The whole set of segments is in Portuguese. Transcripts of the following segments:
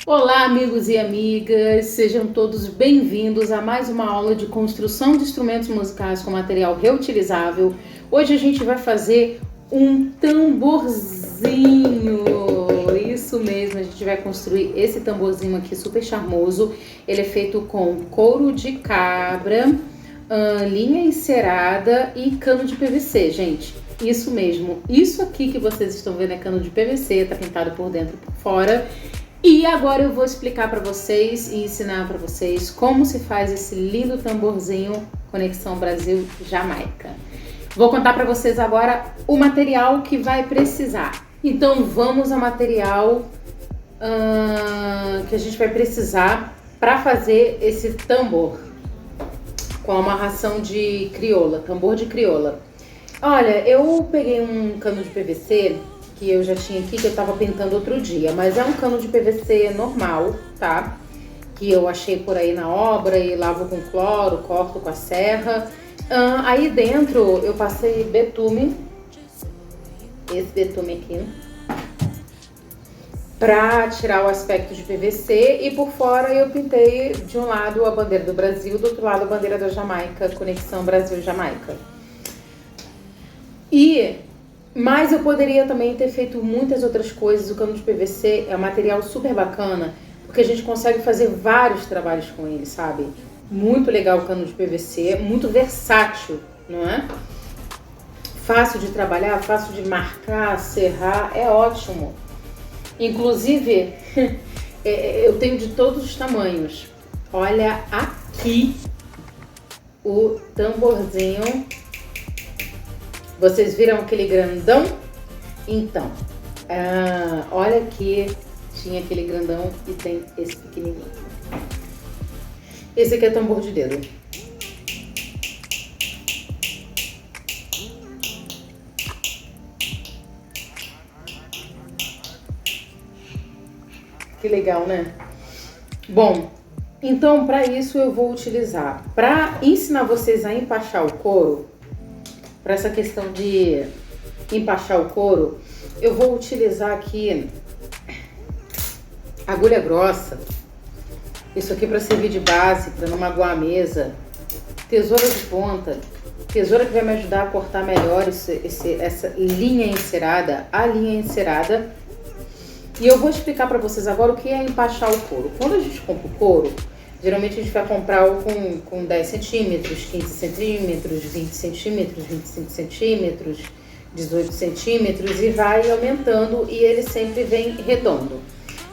Olá, amigos e amigas, sejam todos bem-vindos a mais uma aula de construção de instrumentos musicais com material reutilizável. Hoje a gente vai fazer um tamborzinho, isso mesmo, a gente vai construir esse tamborzinho aqui super charmoso. Ele é feito com couro de cabra, linha encerada e cano de PVC, gente. Isso mesmo, isso aqui que vocês estão vendo é cano de PVC, tá pintado por dentro e por fora. E agora eu vou explicar para vocês e ensinar para vocês como se faz esse lindo tamborzinho Conexão Brasil-Jamaica. Vou contar para vocês agora o material que vai precisar. Então vamos ao material que a gente vai precisar para fazer esse tambor com a amarração de crioula, tambor de crioula. Olha, eu peguei um cano de PVC que eu já tinha aqui, que eu tava pintando outro dia, mas é um cano de PVC normal, tá? Que eu achei por aí na obra e lavo com cloro, corto com a serra. Aí dentro eu passei betume, esse betume aqui, pra tirar o aspecto de PVC, e por fora eu pintei de um lado a bandeira do Brasil, do outro lado a bandeira da Jamaica, Conexão Brasil-Jamaica. Mas eu poderia também ter feito muitas outras coisas. O cano de PVC é um material super bacana, porque a gente consegue fazer vários trabalhos com ele, sabe? Muito legal o cano de PVC, muito versátil, não é? Fácil de trabalhar, fácil de marcar, serrar, é ótimo. Inclusive, eu tenho de todos os tamanhos. Olha aqui o tamborzinho. Vocês viram aquele grandão? Então, olha aqui, tinha aquele grandão e tem esse pequenininho. Esse aqui é tambor de dedo. Que legal, né? Bom, então para isso eu vou utilizar, para ensinar vocês a empachar o couro, para essa questão de empachar o couro, eu vou utilizar aqui agulha grossa, isso aqui para servir de base, para não magoar a mesa, tesoura de ponta, tesoura que vai me ajudar a cortar melhor essa linha encerada, a linha encerada. E eu vou explicar para vocês agora o que é empachar o couro. Quando a gente compra o couro, geralmente a gente vai comprar com 10 centímetros, 15 centímetros, 20 centímetros, 25 centímetros, 18 centímetros e vai aumentando, e ele sempre vem redondo.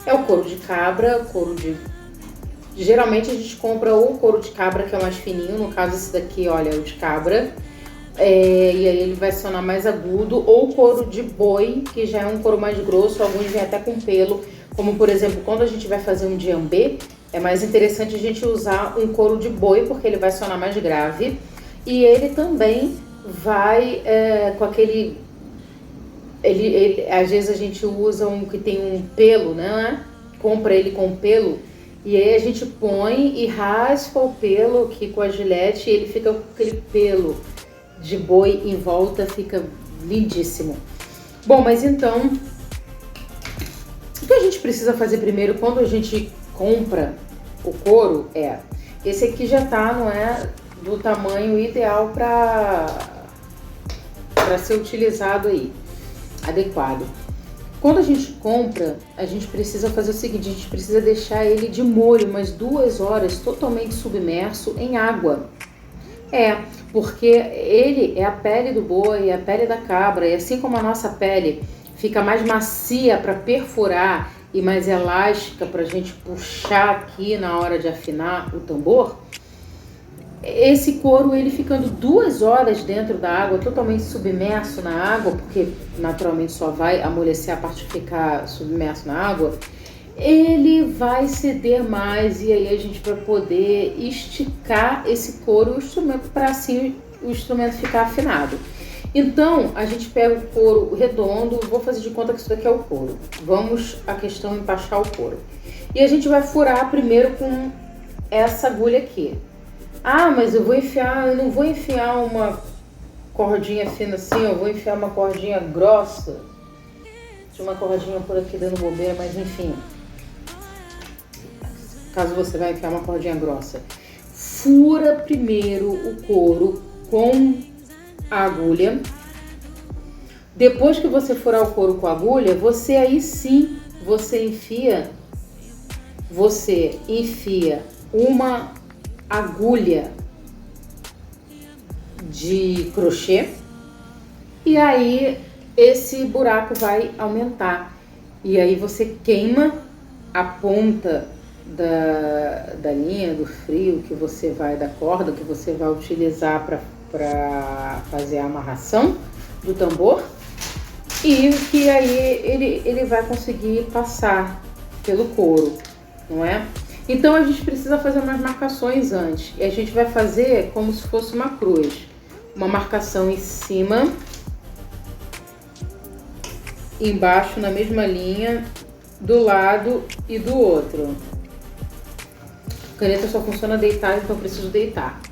É o couro de cabra, geralmente a gente compra ou o couro de cabra, que é o mais fininho, no caso esse daqui, olha, é o de cabra, e aí ele vai sonar mais agudo, ou couro de boi, que já é um couro mais grosso, alguns vêm até com pelo, como por exemplo, quando a gente vai fazer um diambê, é mais interessante a gente usar um couro de boi, porque ele vai sonar mais grave. E ele também vai com aquele... às vezes a gente usa um que tem um pelo, né? Compra ele com pelo. E aí a gente põe e raspa o pelo aqui com a gilete. E ele fica com aquele pelo de boi em volta. Fica lindíssimo. Bom, mas então... o que a gente precisa fazer primeiro quando a gente compra o couro esse aqui já tá, não é, do tamanho ideal para ser utilizado aí, adequado. Quando a gente compra, a gente precisa fazer o seguinte, a gente precisa deixar ele de molho umas 2 horas totalmente submerso em água. Porque ele é a pele do boi, é a pele da cabra, e assim como a nossa pele fica mais macia para perfurar e mais elástica para a gente puxar aqui na hora de afinar o tambor, esse couro, ele ficando 2 horas dentro da água, totalmente submerso na água, porque naturalmente só vai amolecer a parte de ficar submerso na água, ele vai ceder mais, e aí a gente vai poder esticar esse couro, o instrumento, para assim o instrumento ficar afinado. Então, a gente pega o couro redondo, vou fazer de conta que isso daqui é o couro. Vamos à questão empachar o couro. E a gente vai furar primeiro com essa agulha aqui. Mas eu não vou enfiar uma cordinha fina assim, eu vou enfiar uma cordinha grossa. Tinha uma cordinha por aqui dando bobeira, mas enfim. caso você vai enfiar uma cordinha grossa. Fura primeiro o couro com a agulha. Depois que você furar o couro com a agulha, você enfia uma agulha de crochê e aí esse buraco vai aumentar. E aí você queima a ponta da linha, do fio que você vai, da corda que você vai utilizar para fazer a amarração do tambor. E que aí ele vai conseguir passar pelo couro, não é? Então a gente precisa fazer umas marcações antes. E a gente vai fazer como se fosse uma cruz. Uma marcação em cima, embaixo na mesma linha, do lado e do outro. A caneta só funciona deitada, então eu preciso deitar.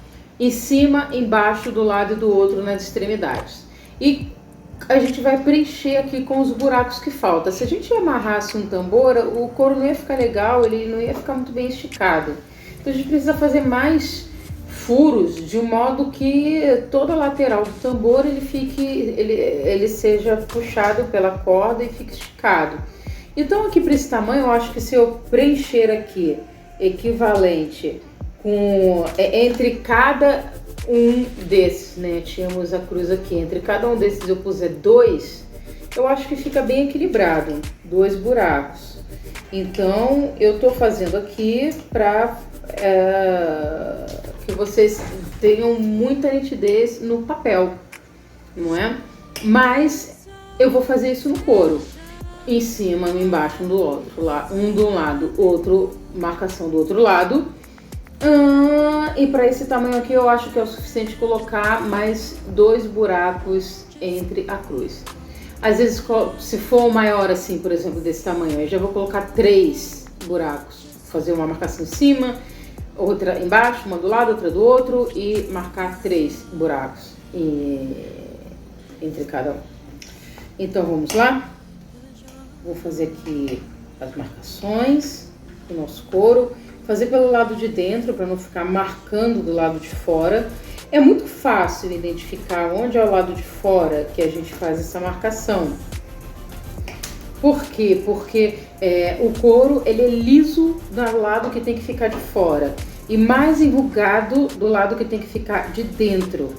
Em cima, embaixo, do lado e do outro nas extremidades. E a gente vai preencher aqui com os buracos que faltam. Se a gente amarrasse um tambor, o couro não ia ficar legal, ele não ia ficar muito bem esticado. Então a gente precisa fazer mais furos de um modo que toda a lateral do tambor ele seja puxado pela corda e fique esticado. Então aqui para esse tamanho, eu acho que se eu preencher aqui equivalente com entre cada um desses, né? Tínhamos a cruz aqui. Entre cada um desses eu puser 2, eu acho que fica bem equilibrado. 2 buracos. Então, eu tô fazendo aqui para que vocês tenham muita nitidez no papel, não é? Mas eu vou fazer isso no couro. Em cima, embaixo, do outro lado. Um de um lado, outro, marcação do outro lado. E para esse tamanho aqui eu acho que é o suficiente colocar mais 2 buracos entre a cruz. Às vezes, se for maior assim, por exemplo, desse tamanho, eu já vou colocar 3 buracos. Fazer uma marcação em cima, outra embaixo, uma do lado, outra do outro e marcar 3 buracos entre cada um. Então vamos lá? Vou fazer aqui as marcações do nosso couro. Fazer pelo lado de dentro para não ficar marcando do lado de fora. É muito fácil identificar onde é o lado de fora que a gente faz essa marcação. Por quê? Porque o couro ele é liso do lado que tem que ficar de fora e mais enrugado do lado que tem que ficar de dentro,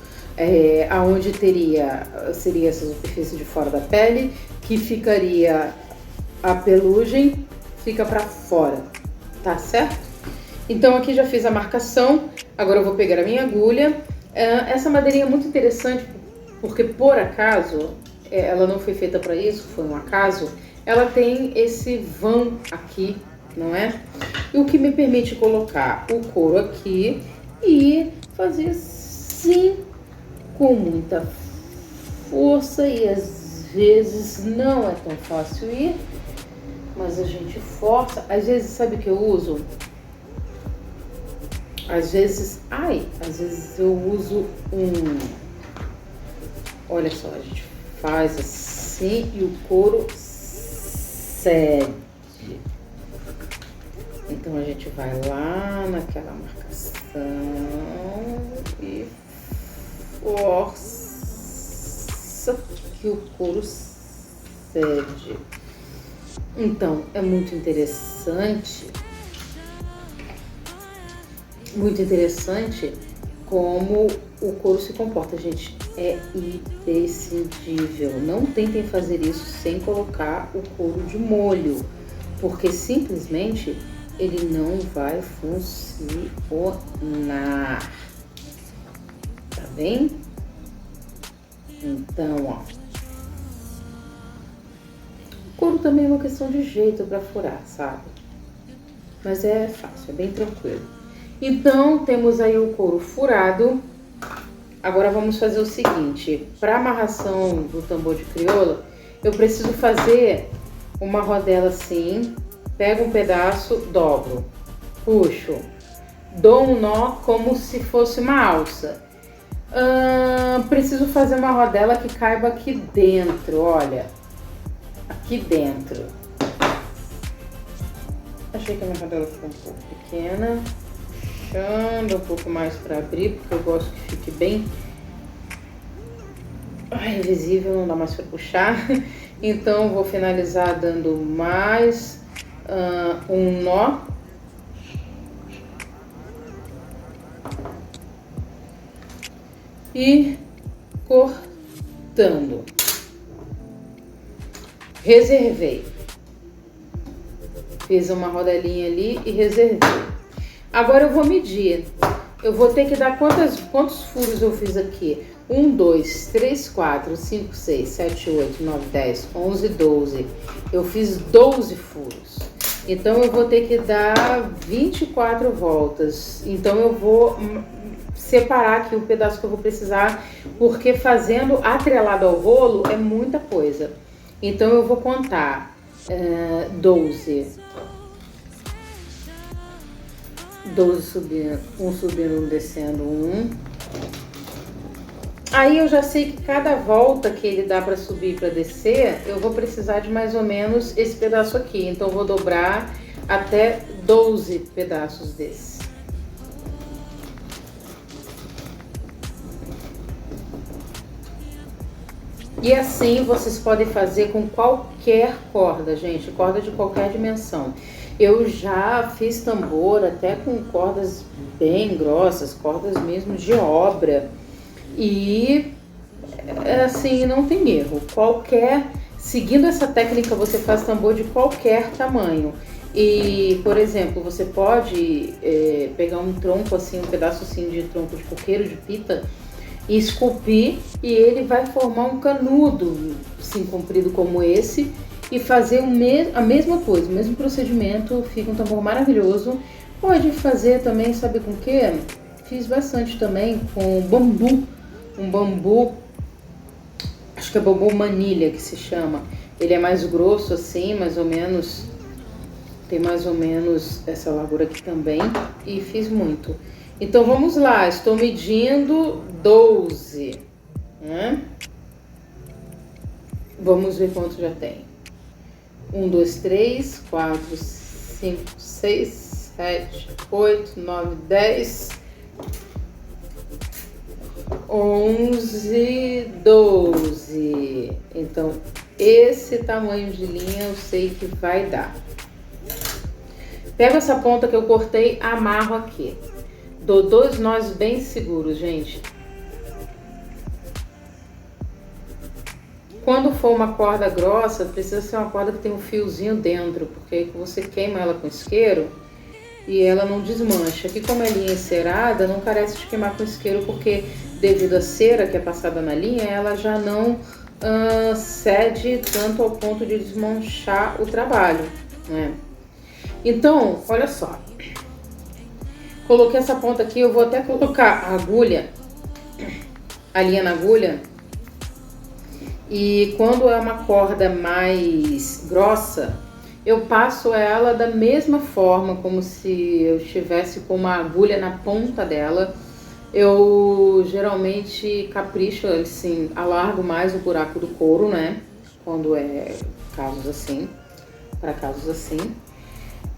aonde seria essa superfície de fora da pele, que ficaria a pelugem, fica para fora, tá certo? Então aqui já fiz a marcação, agora eu vou pegar a minha agulha. Essa madeirinha é muito interessante porque por acaso, ela não foi feita para isso, foi um acaso. Ela tem esse vão aqui, não é? E o que me permite colocar o couro aqui e fazer assim com muita força e às vezes não é tão fácil ir, mas a gente força. Às vezes, sabe o que eu uso? Às vezes eu uso olha só, a gente faz assim e o couro cede. Então a gente vai lá naquela marcação e força que o couro cede. Então é muito interessante como o couro se comporta, gente. É imprescindível. Não tentem fazer isso sem colocar o couro de molho, porque simplesmente ele não vai funcionar. Tá bem? Então, ó. O couro também é uma questão de jeito para furar, sabe? Mas é fácil, é bem tranquilo. Então, temos aí o couro furado. Agora vamos fazer o seguinte. Para amarração do tambor de crioula, eu preciso fazer uma rodela assim. Pego um pedaço, dobro, puxo, dou um nó como se fosse uma alça. Preciso fazer uma rodela que caiba aqui dentro, olha. Aqui dentro. Achei que a minha rodela ficou um pouco pequena. Puxando um pouco mais para abrir, porque eu gosto que fique bem invisível, não dá mais para puxar. Então vou finalizar dando mais um nó. E cortando. Reservei. Fiz uma rodelinha ali e reservei. Agora eu vou medir. Eu vou ter que dar quantos furos eu fiz aqui? 1, 2, 3, 4, 5, 6, 7, 8, 9, 10, 11, 12. Eu fiz 12 furos. Então eu vou ter que dar 24 voltas. Então eu vou separar aqui o pedaço que eu vou precisar, porque fazendo atrelado ao rolo é muita coisa. Então eu vou contar 12. 12 subindo, um subindo, um descendo, um. Aí eu já sei que cada volta que ele dá para subir e para descer, eu vou precisar de mais ou menos esse pedaço aqui. Então eu vou dobrar até 12 pedaços desse. E assim vocês podem fazer com qualquer corda, gente, corda de qualquer dimensão. Eu já fiz tambor até com cordas bem grossas, cordas mesmo de obra. E assim, não tem erro. Seguindo essa técnica, você faz tambor de qualquer tamanho. E, por exemplo, você pode pegar um tronco assim, um pedaço assim de tronco de coqueiro, de pita, e esculpir, e ele vai formar um canudo assim comprido como esse, e fazer a mesma coisa, o mesmo procedimento, fica um tambor maravilhoso. Pode fazer também, sabe com o que? Fiz bastante também com bambu, um bambu, acho que é bambu manilha que se chama. Ele é mais grosso assim, mais ou menos, tem mais ou menos essa largura aqui também, e fiz muito. Então vamos lá, estou medindo 12, né? Vamos ver quanto já tem. 1, 2, 3, 4, 5, 6, 7, 8, 9, 10, 11, 12. Então esse tamanho de linha eu sei que vai dar. Pego essa ponta que eu cortei, amarro aqui. Dou 2 nós bem seguros, gente. Quando for uma corda grossa, precisa ser uma corda que tem um fiozinho dentro, porque aí você queima ela com isqueiro e ela não desmancha. Aqui, como é linha encerada, não carece de queimar com isqueiro, porque devido à cera que é passada na linha, ela já não cede tanto ao ponto de desmanchar o trabalho, né? Então, olha só. Coloquei essa ponta aqui, eu vou até colocar a agulha, a linha na agulha. E quando é uma corda mais grossa, eu passo ela da mesma forma, como se eu estivesse com uma agulha na ponta dela. Eu geralmente capricho, assim, alargo mais o buraco do couro, né? Quando é casos assim, para casos assim.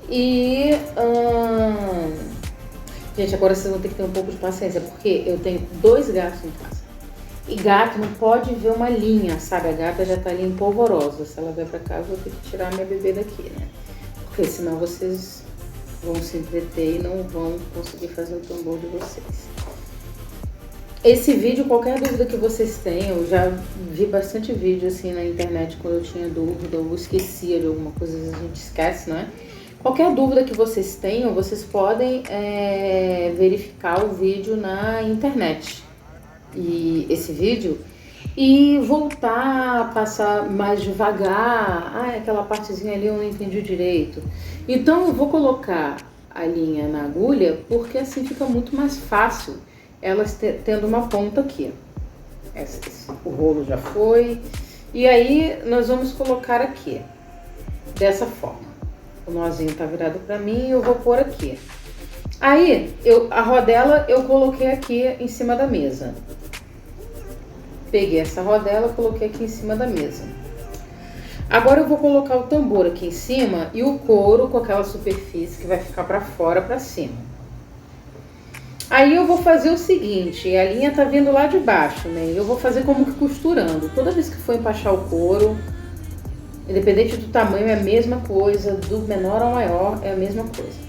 E... gente, agora vocês vão ter que ter um pouco de paciência, porque eu tenho 2 gatos em casa. E gato não pode ver uma linha, sabe? A gata já tá ali empolvorosa. Se ela vier pra cá, eu vou ter que tirar minha bebê daqui, né? Porque senão vocês vão se entreter e não vão conseguir fazer o tambor de vocês. Esse vídeo, qualquer dúvida que vocês tenham, eu já vi bastante vídeo assim na internet quando eu tinha dúvida ou esquecia de alguma coisa, às vezes a gente esquece, né? Qualquer dúvida que vocês tenham, vocês podem verificar o vídeo na internet. E esse vídeo e voltar a passar mais devagar. Aquela partezinha ali eu não entendi direito. Então eu vou colocar a linha na agulha, porque assim fica muito mais fácil elas tendo uma ponta aqui. O rolo já foi. E aí nós vamos colocar aqui, dessa forma. O nozinho tá virado pra mim e eu vou pôr aqui. Aí, a rodela eu coloquei aqui em cima da mesa. Peguei essa rodela, coloquei aqui em cima da mesa. Agora eu vou colocar o tambor aqui em cima e o couro com aquela superfície que vai ficar para fora, para cima. Aí eu vou fazer o seguinte, a linha tá vindo lá de baixo, né? Eu vou fazer como que costurando. Toda vez que for empachar o couro, independente do tamanho, é a mesma coisa, do menor ao maior é a mesma coisa.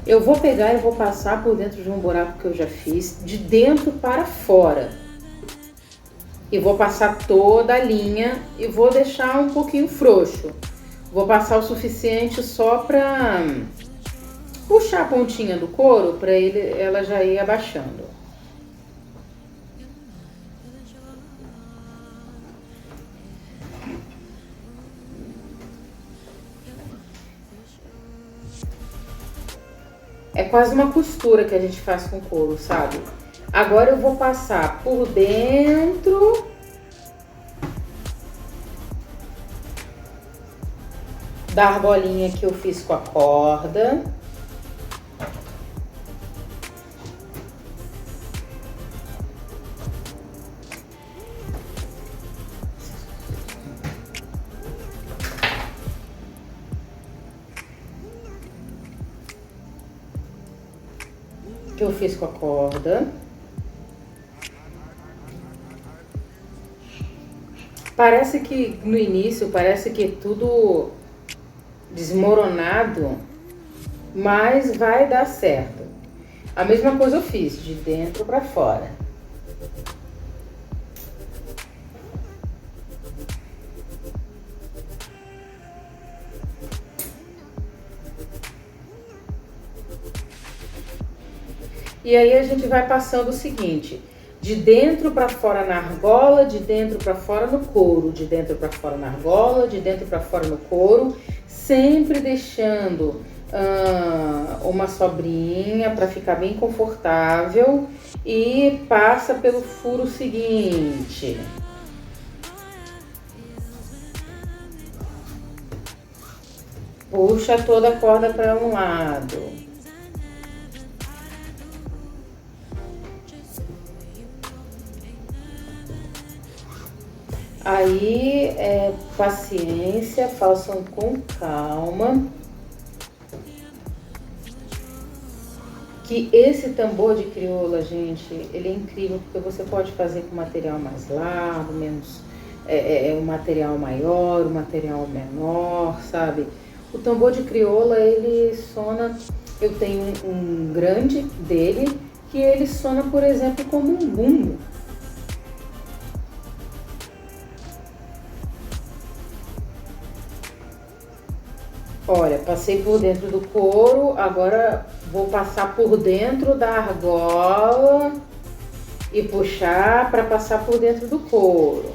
Eu vou pegar e vou passar por dentro de um buraco que eu já fiz, de dentro para fora. E vou passar toda a linha e vou deixar um pouquinho frouxo. Vou passar o suficiente só para puxar a pontinha do couro para ela já ir abaixando. É quase uma costura que a gente faz com couro, sabe? Agora eu vou passar por dentro da argolinha que eu fiz com a corda. Que eu fiz com a corda. Parece que no início parece que é tudo desmoronado, mas vai dar certo. A mesma coisa eu fiz, de dentro para fora. E aí a gente vai passando o seguinte, de dentro para fora na argola, de dentro para fora no couro, de dentro para fora na argola, de dentro para fora no couro, sempre deixando uma sobrinha para ficar bem confortável e passa pelo furo seguinte. Puxa toda a corda para um lado. Aí, paciência, façam com calma. Que esse tambor de crioula, gente, ele é incrível porque você pode fazer com material mais largo, menos, um material maior, um material menor, sabe? O tambor de crioula, ele sona, eu tenho um grande dele, que ele sona, por exemplo, como um bumbo. Olha, passei por dentro do couro, agora vou passar por dentro da argola e puxar para passar por dentro do couro.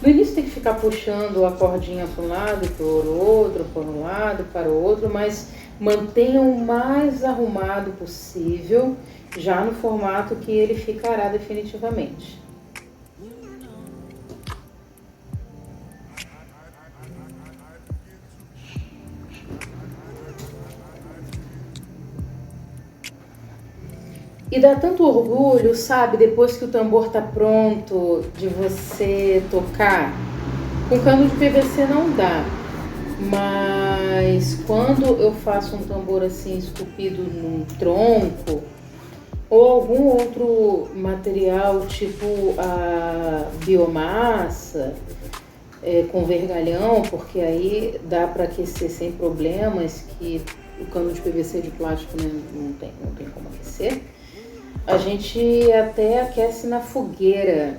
No início tem que ficar puxando a cordinha para um lado e para o outro, para um lado, para o outro, mas mantenha o mais arrumado possível, já no formato que ele ficará definitivamente. E dá tanto orgulho, sabe, depois que o tambor tá pronto, de você tocar. Com cano de PVC não dá, mas quando eu faço um tambor assim esculpido num tronco ou algum outro material tipo a biomassa, com vergalhão, porque aí dá para aquecer sem problemas, que o cano de PVC de plástico, né, não tem como aquecer. A gente até aquece na fogueira,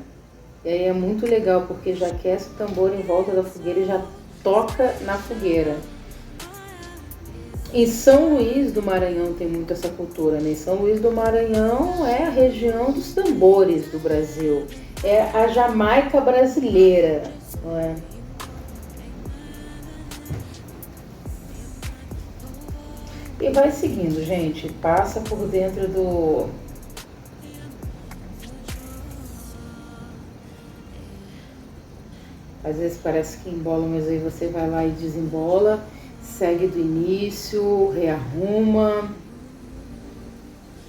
e aí é muito legal, porque já aquece o tambor em volta da fogueira e já toca na fogueira. Em São Luís do Maranhão tem muito essa cultura, né? São Luís do Maranhão é a região dos tambores do Brasil, é a Jamaica brasileira, não é? E vai seguindo, gente, passa por dentro do... Às vezes parece que embola, mas aí você vai lá e desembola, segue do início, rearruma.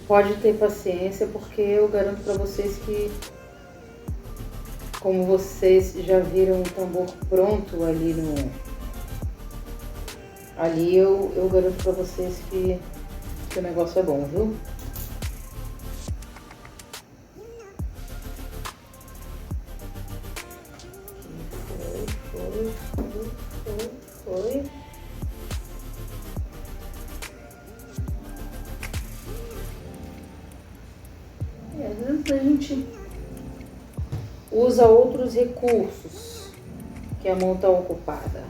Pode ter paciência, porque eu garanto para vocês que como vocês já viram o tambor pronto ali ali eu garanto pra vocês que o negócio é bom, viu? Foi. Às vezes a gente usa outros recursos que a mão está ocupada.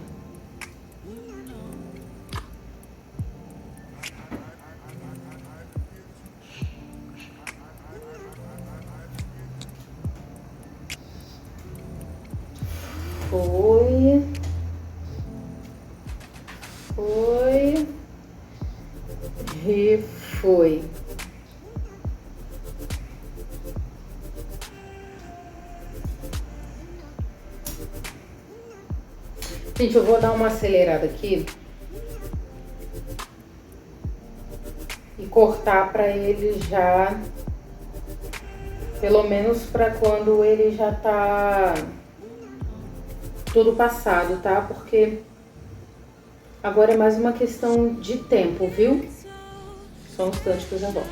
Foi. E foi. Gente, eu vou dar uma acelerada aqui e cortar para ele já, pelo menos para quando ele já tá tudo passado, tá? Porque agora é mais uma questão de tempo, viu? Só um instante que eu já volto.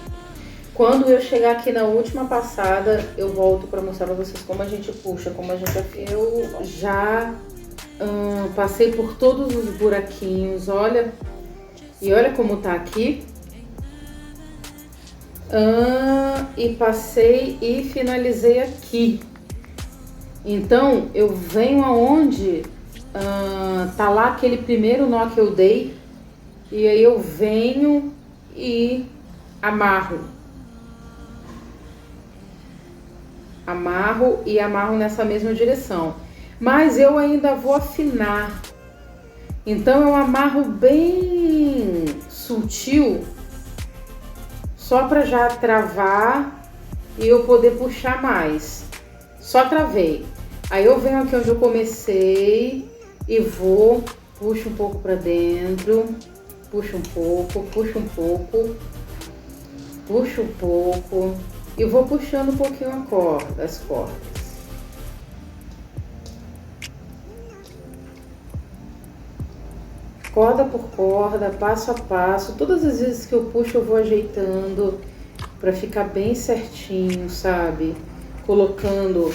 Quando eu chegar aqui na última passada, eu volto para mostrar para vocês como a gente puxa, como a gente afina. Eu já passei por todos os buraquinhos, olha. E olha como tá aqui. E passei e finalizei aqui. Então, eu venho aonde tá lá aquele primeiro nó que eu dei. E aí eu venho e amarro. Amarro nessa mesma direção. Mas eu ainda vou afinar. Então eu amarro bem sutil, só para já travar e eu poder puxar mais. Só travei. Aí eu venho aqui onde eu comecei e vou, puxo um pouco para dentro, puxo um pouco, puxo um pouco, puxo um pouco e vou puxando um pouquinho as cordas. Corda por corda, passo a passo. Todas as vezes que eu puxo eu vou ajeitando para ficar bem certinho, sabe? Colocando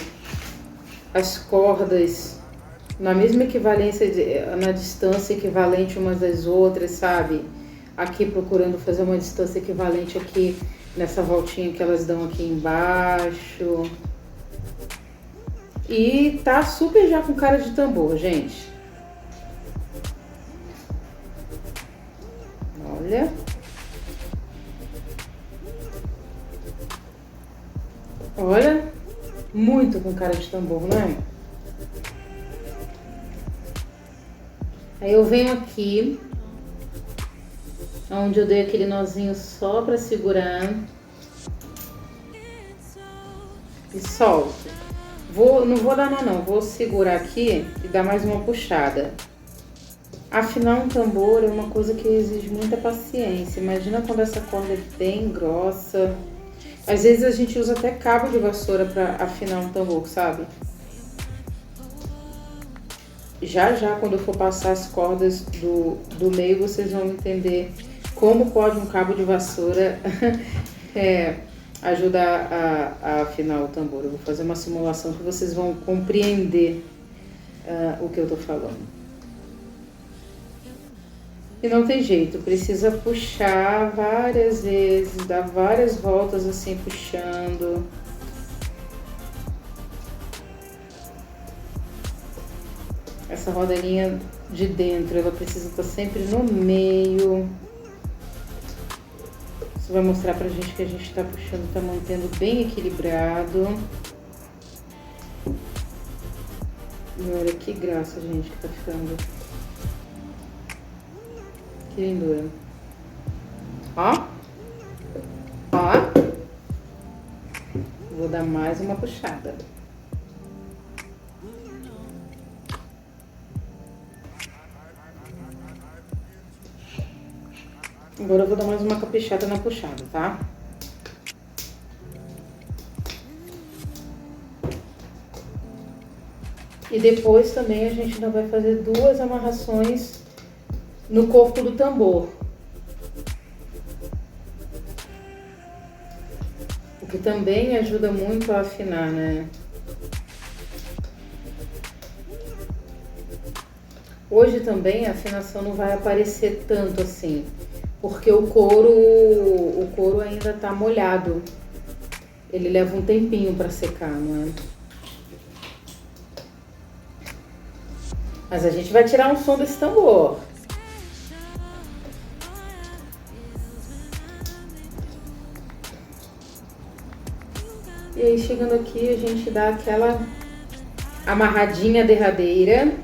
as cordas na mesma equivalência, na distância equivalente umas das outras, sabe? Aqui procurando fazer uma distância equivalente aqui nessa voltinha que elas dão aqui embaixo. E tá super já com cara de tambor, gente. Olha. Olha. Muito com cara de tambor, não é? Aí eu venho aqui, onde eu dei aquele nozinho só pra segurar. E solto. Não vou dar nó não, vou segurar aqui e dar mais uma puxada. Afinar um tambor é uma coisa que exige muita paciência. Imagina quando essa corda é bem grossa. Às vezes a gente usa até cabo de vassoura para afinar um tambor, sabe? Já quando eu for passar as cordas do meio, vocês vão entender como pode um cabo de vassoura ajudar a afinar o tambor. Eu vou fazer uma simulação que vocês vão compreender o que eu tô falando. E não tem jeito, precisa puxar várias vezes, dar várias voltas assim puxando. Essa rodelinha de dentro, ela precisa estar sempre no meio. Isso vai mostrar pra gente que a gente tá puxando, tá mantendo bem equilibrado. E olha que graça, gente, que tá ficando. Que lindura. Ó. Vou dar mais uma puxada. Agora eu vou dar mais uma caprichada na puxada, tá? E depois também a gente ainda vai fazer 2 amarrações no corpo do tambor. O que também ajuda muito a afinar, né? Hoje também a afinação não vai aparecer tanto assim, porque o couro ainda tá molhado. Ele leva um tempinho para secar, não é? Mas a gente vai tirar um som desse tambor. E aí, chegando aqui, a gente dá aquela amarradinha derradeira.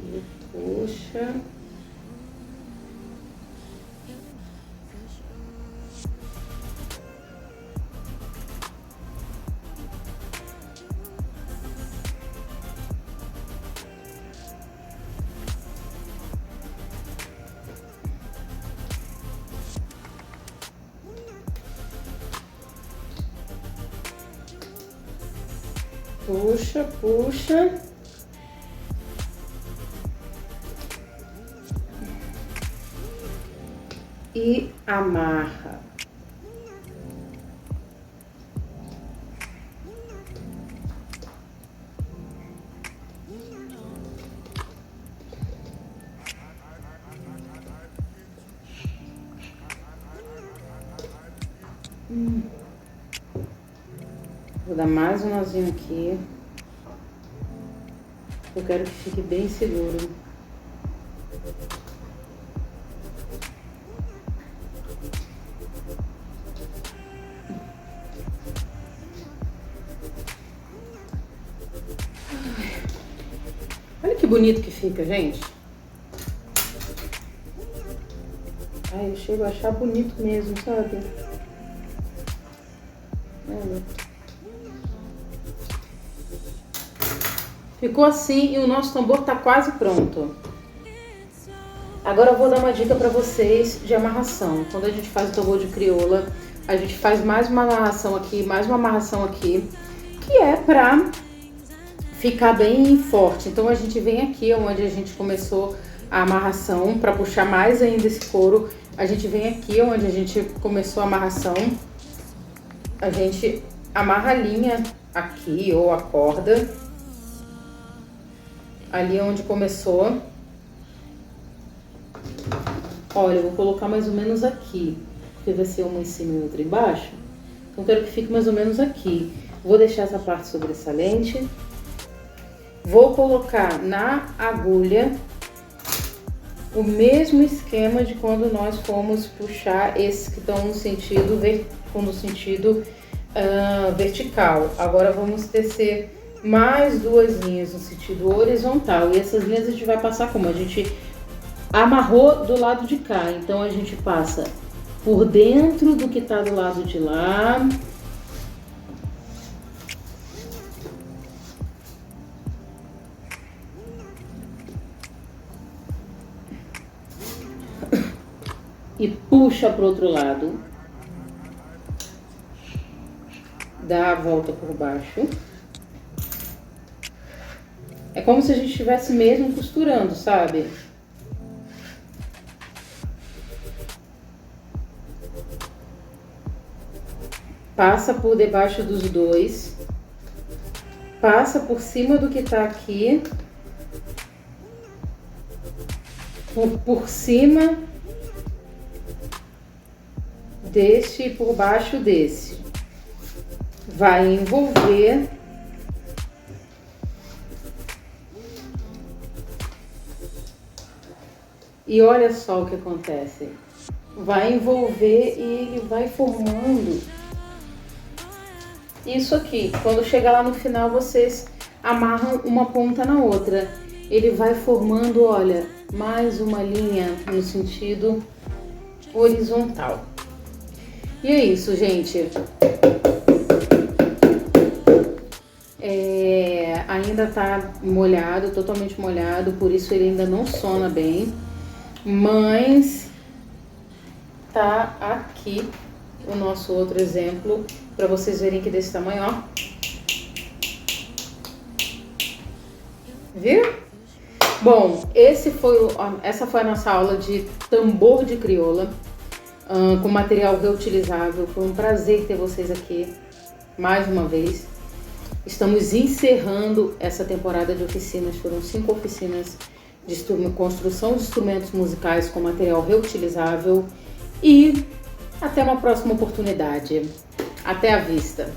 E puxa. Puxa, puxa. E amarra. Vou dar mais um nozinho aqui. Eu quero que fique bem seguro. Olha que bonito que fica, gente. Ai, eu chego a achar bonito mesmo, sabe? Olha. Ficou assim e o nosso tambor tá quase pronto. Agora eu vou dar uma dica para vocês de amarração. Quando a gente faz o tambor de crioula, a gente faz mais uma amarração aqui, que é pra ficar bem forte. Então a gente vem aqui onde a gente começou a amarração, para puxar mais ainda esse couro. A gente vem aqui onde a gente começou a amarração. A gente amarra a linha aqui ou a corda. Ali onde começou. Olha, eu vou colocar mais ou menos aqui, porque vai ser uma em cima e outra embaixo. Então eu quero que fique mais ou menos aqui. Vou deixar essa parte sobressalente. Vou colocar na agulha o mesmo esquema de quando nós fomos puxar esses que estão no sentido, vertical. Agora vamos tecer mais 2 linhas no sentido horizontal. E essas linhas a gente vai passar como? A gente amarrou do lado de cá, então a gente passa por dentro do que tá do lado de lá. E puxa pro outro lado. Dá a volta por baixo. É como se a gente estivesse mesmo costurando, sabe? Passa por debaixo dos dois. Passa por cima do que tá aqui. Por cima deste e por baixo desse. Vai envolver. E olha só o que acontece. Vai envolver e ele vai formando isso aqui. Quando chegar lá no final, vocês amarram uma ponta na outra. Ele vai formando, olha, mais uma linha no sentido horizontal. E é isso, gente. ainda tá molhado, totalmente molhado, por isso ele ainda não sona bem. Mas tá aqui o nosso outro exemplo, para vocês verem que desse tamanho, ó. Viu? Bom, essa foi a nossa aula de tambor de crioula, com material reutilizável. Foi um prazer ter vocês aqui mais uma vez. Estamos encerrando essa temporada de oficinas. Foram 5 oficinas de construção de instrumentos musicais com material reutilizável. E até uma próxima oportunidade. Até a vista!